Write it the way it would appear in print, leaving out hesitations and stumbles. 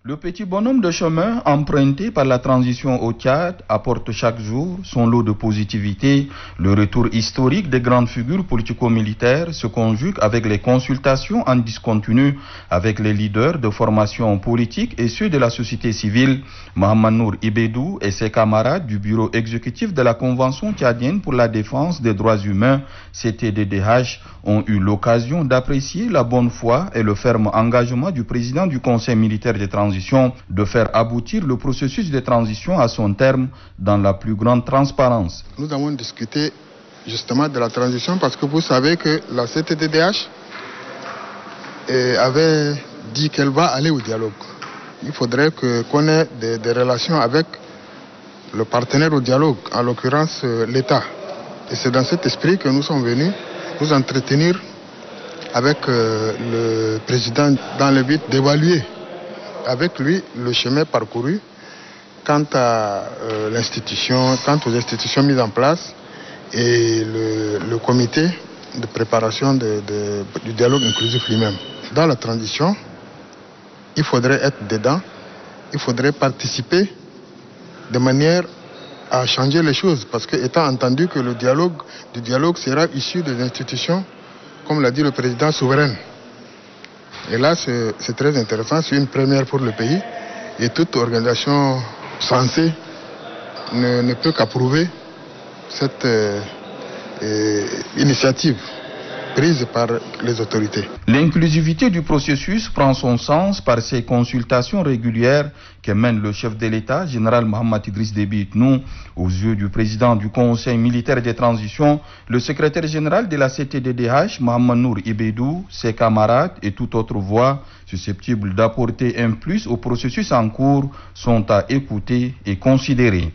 Le petit bonhomme de chemin emprunté par la transition au Tchad apporte chaque jour son lot de positivité. Le retour historique des grandes figures politico-militaires se conjugue avec les consultations en discontinu avec les leaders de formations politiques et ceux de la société civile. Mohamed Nour Ibedou et ses camarades du bureau exécutif de la Convention tchadienne pour la défense des droits humains, CTDDH, ont eu l'occasion d'apprécier la bonne foi et le ferme engagement du président du Conseil militaire de transition de faire aboutir le processus de transition à son terme dans la plus grande transparence. Nous avons discuté justement de la transition parce que vous savez que la CTDDH avait dit qu'elle va aller au dialogue. Il faudrait qu'on ait des relations avec le partenaire au dialogue, en l'occurrence l'État. Et c'est dans cet esprit que nous sommes venus nous entretenir avec le président dans le but d'évaluer avec lui le chemin parcouru quant à l'institution, quant aux institutions mises en place et le comité de préparation du dialogue inclusif lui-même. Dans la transition, il faudrait être dedans, il faudrait participer de manière à changer les choses parce que étant entendu que le dialogue sera issu des institutions, comme l'a dit le président, souveraines. Et là, c'est très intéressant, c'est une première pour le pays. Et toute organisation censée ne peut qu'approuver cette initiative prise par les autorités. L'inclusivité du processus prend son sens par ces consultations régulières que mène le chef de l'État, général Mohamed Idriss Déby Itnou, aux yeux du président du Conseil militaire de transition, le secrétaire général de la CTDDH, Mohamed Nour Ibedou, ses camarades et toute autre voix susceptible d'apporter un plus au processus en cours sont à écouter et considérer.